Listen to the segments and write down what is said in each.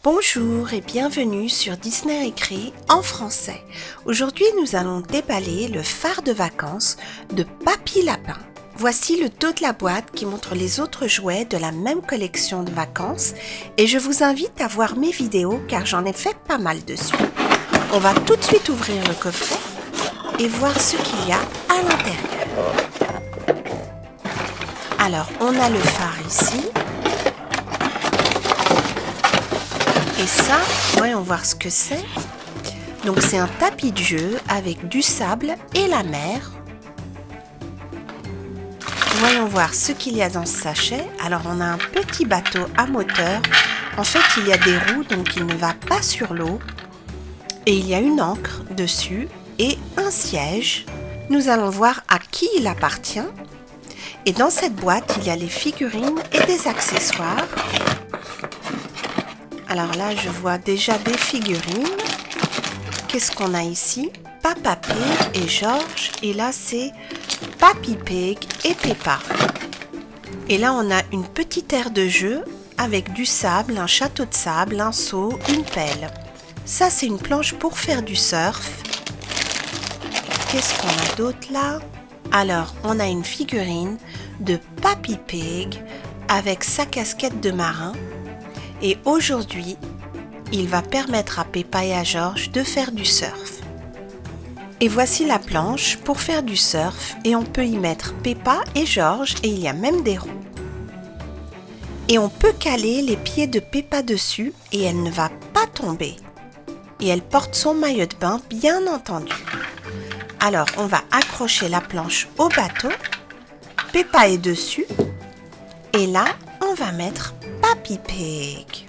Bonjour et bienvenue sur Disney écrit en français. Aujourd'hui, nous allons déballer le phare de vacances de Papy Lapin. Voici le dos de la boîte qui montre les autres jouets de la même collection de vacances et je vous invite à voir mes vidéos car j'en ai fait pas mal dessus. On va tout de suite ouvrir le coffret et voir ce qu'il y a à l'intérieur. Alors, on a le phare ici. Et ça, voyons voir ce que c'est. Donc c'est un tapis de jeu avec du sable et la mer. Voyons voir ce qu'il y a dans ce sachet. Alors on a un petit bateau à moteur. En fait, il y a des roues, donc il ne va pas sur l'eau. Et il y a une ancre dessus et un siège. Nous allons voir à qui il appartient. Et dans cette boîte, il y a les figurines et des accessoires. Alors là, je vois déjà des figurines. Qu'est-ce qu'on a ici? Papa Pig et George. Et là, c'est Papy Pig et Peppa. Et là, on a une petite aire de jeu avec du sable, un château de sable, un seau, une pelle. Ça, c'est une planche pour faire du surf. Qu'est-ce qu'on a d'autre là? Alors, on a une figurine de Papy Pig avec sa casquette de marin. Et aujourd'hui, il va permettre à Peppa et à George de faire du surf. Et voici la planche pour faire du surf et on peut y mettre Peppa et George et il y a même des roues. Et on peut caler les pieds de Peppa dessus et elle ne va pas tomber. Et elle porte son maillot de bain bien entendu. Alors on va accrocher la planche au bateau. Peppa est dessus et là on va mettre Papy Pig.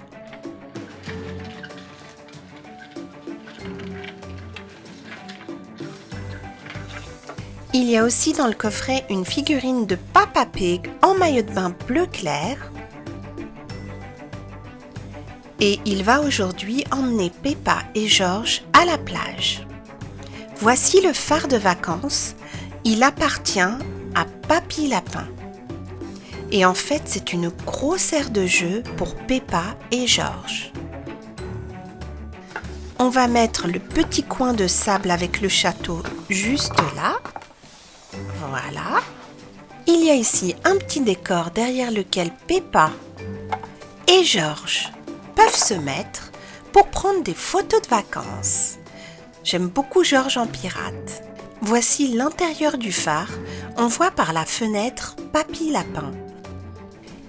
Il y a aussi dans le coffret une figurine de Papa Pig en maillot de bain bleu clair. Et il va aujourd'hui emmener Peppa et George à la plage. Voici le phare de vacances. Il appartient à Papy Lapin. Et en fait, c'est une grosse aire de jeu pour Peppa et George. On va mettre le petit coin de sable avec le château juste là. Voilà. Il y a ici un petit décor derrière lequel Peppa et George peuvent se mettre pour prendre des photos de vacances. J'aime beaucoup George en pirate. Voici l'intérieur du phare. On voit par la fenêtre Papy Lapin.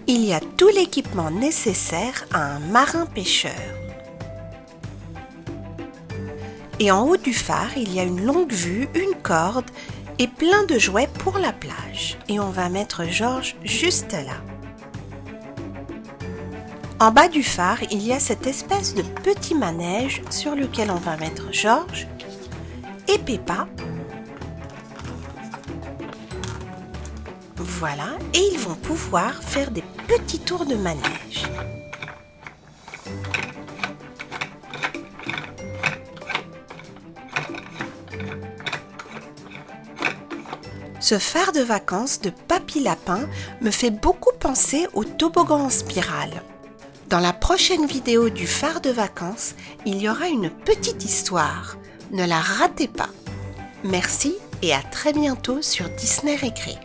Il y a tout l'équipement nécessaire à un marin pêcheur. Et en haut du phare, il y a une longue vue, une corde et plein de jouets pour la plage. Et on va mettre George juste là. En bas du phare, il y a cette espèce de petit manège sur lequel on va mettre George et Peppa. Voilà, et ils vont pouvoir faire des petits tours de manège. Ce phare de vacances de Papy Lapin me fait beaucoup penser au toboggan en spirale. Dans la prochaine vidéo du phare de vacances, il y aura une petite histoire. Ne la ratez pas. Merci et à très bientôt sur Disney écrit.